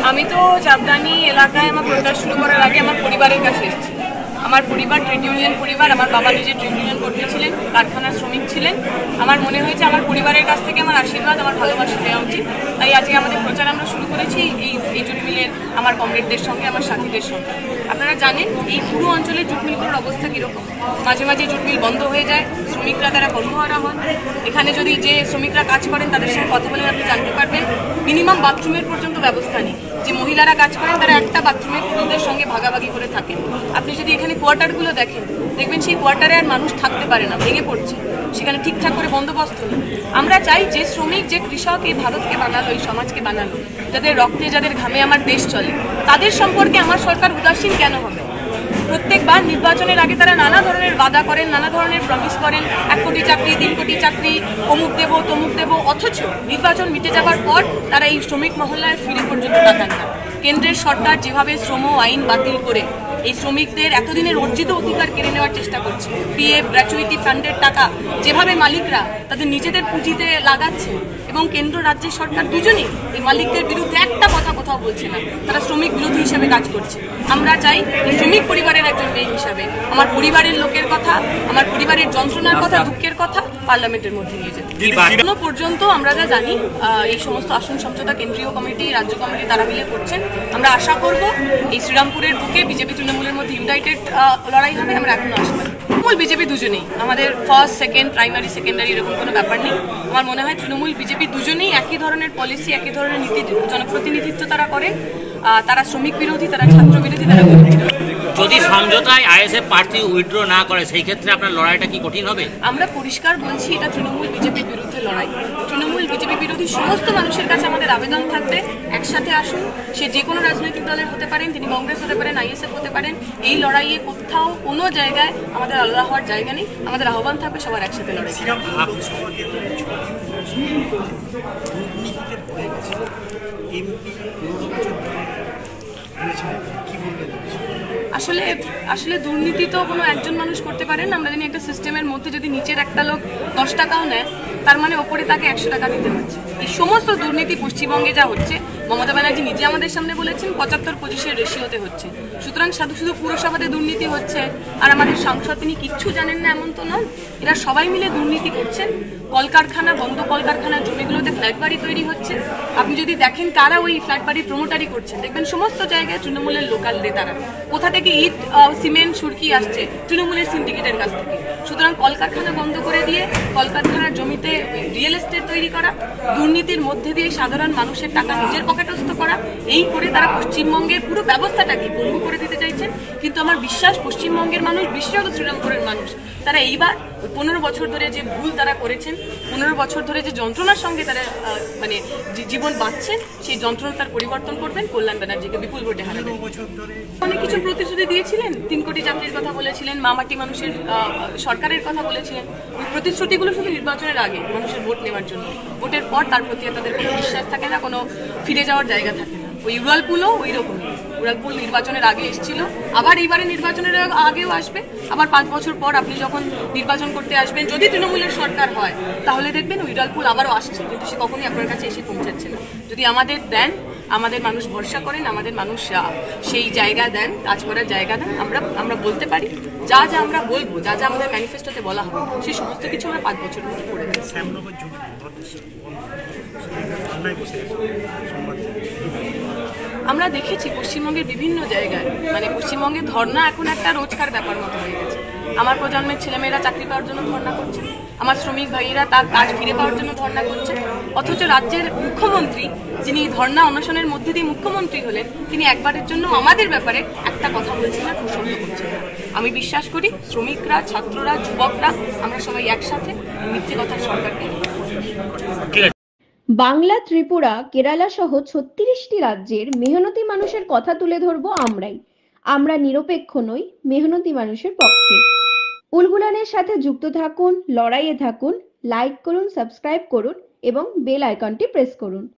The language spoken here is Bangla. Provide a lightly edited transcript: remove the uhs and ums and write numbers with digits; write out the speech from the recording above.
আমি তো চাপদানি এলাকায় আমার প্রচার শুরু করার আগে আমার পরিবারের কাছে এসেছি। আমার পরিবার ট্রেড ইউনিয়ন পরিবার। আমার বাবা নিজে ট্রেড ইউনিয়ন কর্মী ছিলেন, কারখানার শ্রমিক ছিলেন। আমার মনে হয়েছে আমার পরিবারের কাছ থেকে আমার আশীর্বাদ, আমার ভালোবাসা দেওয়া উচিত। তাই আজকে আমাদের প্রচার আমরা শুরু করেছি এই জুট মিলের আমার কমরেডদের সঙ্গে, আমার সাথীদের সঙ্গে। আপনারা জানেন এই পুরো অঞ্চলের জুট মিলগুলোর অবস্থা কীরকম। মাঝে মাঝে জুট মিল বন্ধ হয়ে যায়, শ্রমিকরা তারা কর্মহারা হন। এখানে যদি যে শ্রমিকরা কাজ করেন তাদের সঙ্গে কথা বলে আপনি জানতে পারবেন মিনিমাম বাথরুমের পর্যন্ত ব্যবস্থা নেই। যে মহিলারা কাজ করেন তারা একটা বাথরুমে পুরুষদের সঙ্গে ভাগাভাগি করে থাকেন। আপনি যদি এখানে কোয়ার্টারগুলো দেখেন, দেখবেন সেই কোয়ার্টারে আর মানুষ থাকতে পারে না, ভেঙে পড়ছে, সেখানে ঠিকঠাক করে বন্দোবস্ত নেই। আমরা চাই যে শ্রমিক, যে কৃষক এই ভারতকে বানালো, এই সমাজকে বানালো, যাদের রক্তে যাদের ঘামে আমার দেশ চলে, তাদের সম্পর্কে আমার সরকার উদাসীন কেন হবে? প্রত্যেকবার নির্বাচনের আগে তারা নানা ধরনের বাধা করেন, নানা ধরনের প্রমিস করেন, 1 কোটি চাকরি, 3 কোটি চাকরি, অমুক দেব তমুক দেব, অথচ নির্বাচন মিটে যাওয়ার পর তারা এই শ্রমিক মহল্লায় ফিরে পর্যন্ত তাকান না। কেন্দ্রের সরকার যেভাবে শ্রম আইন বাতিল করে এই শ্রমিকদের এতদিনের অর্জিত অধিকার কেড়ে নেওয়ার চেষ্টা করছে, পিএফ গ্র্যাচুইটি ফান্ডের টাকা যেভাবে মালিকরা তাদের নিজেদের পুঁজিতে লাগাচ্ছে, এবং কেন্দ্র রাজ্যের সরকার দুজনেই এই মালিকদের বিরুদ্ধে একটা কথা কোথাও বলছে না, তারা শ্রমিক বিরোধী হিসেবে কাজ করছে। আমরা চাই শ্রমিক পরিবারের একজন মেয়ে হিসাবে আমার পরিবারের লোকের কথা, আমার পরিবারের যন্ত্রণার কথা, দুঃখের কথা পার্লামেন্টের মধ্যে নিয়ে যেতে। এখনো পর্যন্ত আমরা যা জানি এই সমস্ত আসন সমঝোতা কেন্দ্রীয় কমিটি, রাজ্য কমিটি তারা মিলে করছেন। আমরা আশা করব এই শ্রীরামপুরের বুকে বিজেপি তৃণমূলের মধ্যে ইউনাইটেড লড়াই হবে। আমরা এখনো আশা করি তৃণমূল বিজেপি দুজনেই, আমাদের ফার্স্ট সেকেন্ড প্রাইমারি সেকেন্ডারি এরকম কোনো ব্যাপার নেই। আমার মনে হয় তৃণমূল বিজেপি দুজনেই একই ধরনের পলিসি, একই ধরনের নীতি জনপ্রতিনিধিত্ব তারা করেন। তারা শ্রমিক বিরোধী, তারা ছাত্র বিরোধী, তারা গরিব বিরোধী। যদি সমঝোতায় আইএসএফ প্রার্থী উইথড্র না করে সেই ক্ষেত্রে আপনার লড়াইটা কি কঠিন হবে? আমরা পরিষ্কার বলছি এটা তৃণমূল বিজেপির বিরুদ্ধে লড়াই। তৃণমূল বিজেপি বিরোধী সমস্ত মানুষের কাছে আমাদের আবেদন থাকবে, একসাথে আসুন। সে যে কোনো রাজনৈতিক দলের হতে পারেন, তিনি কংগ্রেস হতে পারেন, আইএসএফ হতে পারেন। এই লড়াইয়ে কোথাও কোনো জায়গায় আমাদের আলাদা হওয়ার জায়গা নেই। আমাদের আহ্বান থাকবে সবার একসাথে লড়াই। আসলে দুর্নীতি তো কোনো একজন মানুষ করতে পারেন। আমরা জানি একটা সিস্টেমের মধ্যে যদি নিচের একটা লোক 10 টাকাও নেয়, তার মানে ওপরে তাকে 100 টাকা দিতে হচ্ছে। এই সমস্ত দুর্নীতি পশ্চিমবঙ্গে যা হচ্ছে, মমতা ব্যানার্জি নিজে আমাদের সামনে বলেছেন 75-25 রেশিওতে হচ্ছে। সুতরাং শুধু পুরসভাতে দুর্নীতি হচ্ছে আর আমাদের সাংসদ তিনি কিচ্ছু জানেন না এমন তো নন। এরা সবাই মিলে দুর্নীতি করছেন। কলকারখানা, বন্ধ কলকারখানার জমিগুলোতে ফ্ল্যাট বাড়ি তৈরি হচ্ছে। আপনি যদি দেখেন কারা ওই ফ্ল্যাট বাড়ির প্রমোটারি করছেন, দেখবেন সমস্ত জায়গায় তৃণমূলের লোকাল নেতারা। কোথা থেকে ইট, সিমেন্ট, সুরকি আসছে? তৃণমূলের সিন্ডিকেটের কাছ থেকে। সুতরাং কলকারখানা বন্ধ করে দিয়ে কলকারখানার জমিতে রিয়েল এস্টেট তৈরি করা, দুর্নীতির মধ্যে দিয়ে সাধারণ মানুষের টাকা নিজের পকেটস্থ করা, এই করে তারা পশ্চিমবঙ্গের পুরো ব্যবস্থাটাকে পঙ্গু করে দিতে চাইছেন। কিন্তু আমার বিশ্বাস পশ্চিমবঙ্গের মানুষ, বিশেষত শ্রীরামপুরের মানুষ, তারা এইবার 15 বছর ধরে যে ভুল তারা করেছেন, 15 বছর ধরে যে যন্ত্রণার সঙ্গে তারা জীবন বাঁচছেন, সেই যন্ত্রণা তার পরিবর্তন করবেন। কল্যাণ ব্যানার্জিকে বিপুল ভোটে হারাবেন। অনেক কিছু প্রতিশ্রুতি দিয়েছিলেন, 3 কোটি চাকরির কথা বলেছিলেন, মামাটি মানুষের সরকারের কথা বলেছিলেন। ওই প্রতিশ্রুতিগুলো শুধু নির্বাচনের আগে মানুষের ভোট নেওয়ার জন্য। ভোটের পর তার প্রতি তাদের কোনো বিশ্বাস থাকে না, কোনো ফিরে যাওয়ার জায়গা থাকে না। ওই উড়ালপুলও ওই রকমই। উড়ালপুল নির্বাচনের আগে এসেছিল, আবার এইবারে নির্বাচনের আগেও আসবে। আবার 5 বছর পর আপনি যখন নির্বাচন করতে আসবেন, যদি তৃণমূলের সরকার হয়, তাহলে দেখবেন উড়ালপুল আবারও আসছে, কিন্তু সে কখনোই আপনার কাছে এসে পৌঁছাচ্ছে না। যদি আমাদের দেন, আমাদের মানুষ ভরসা করেন, আমাদের মানুষ সেই জায়গা দেন, কাজ করার জায়গা দেন, আমরা বলতে পারি যা যা আমরা বলবো, যা যা আমাদের ম্যানিফেস্টোতে বলা হবে, সেই সমস্ত কিছু আমরা 5 বছর মধ্যে করে দেবো। আমরা দেখেছি পশ্চিমবঙ্গের বিভিন্ন জায়গায়, পশ্চিমবঙ্গে ধর্না এখন একটা রোজকার ব্যাপার মতো হয়ে গেছে। আমার প্রজন্মের ছেলেমেয়েরা চাকরি পাওয়ার জন্য ধর্না করছে, আমার শ্রমিক ভাইয়েরা তার কাজ ফিরে পাওয়ার জন্য ধর্না করছে। অথচ রাজ্যের মুখ্যমন্ত্রী, যিনি ধর্না অনশনের মধ্যে দিয়ে মুখ্যমন্ত্রী হলেন, তিনি একবারের জন্য আমাদের ব্যাপারে একটা কথা বলছেন না, প্রশংসা করছেন না। আমি বিশ্বাস করি শ্রমিকরা, ছাত্ররা, যুবকরা আমরা সবাই একসাথে মিথ্যে কথার সরকারকে। বাংলা, ত্রিপুরা, কেরালা সহ 36টি রাজ্যের মেহনতি মানুষের কথা তুলে ধরবো আমরাই। আমরা নিরপেক্ষ নই, মেহনতি মানুষের পক্ষে। উলগুলানের সাথে যুক্ত থাকুন, লড়াইয়ে থাকুন, লাইক করুন, সাবস্ক্রাইব করুন এবং বেল আইকনটি প্রেস করুন।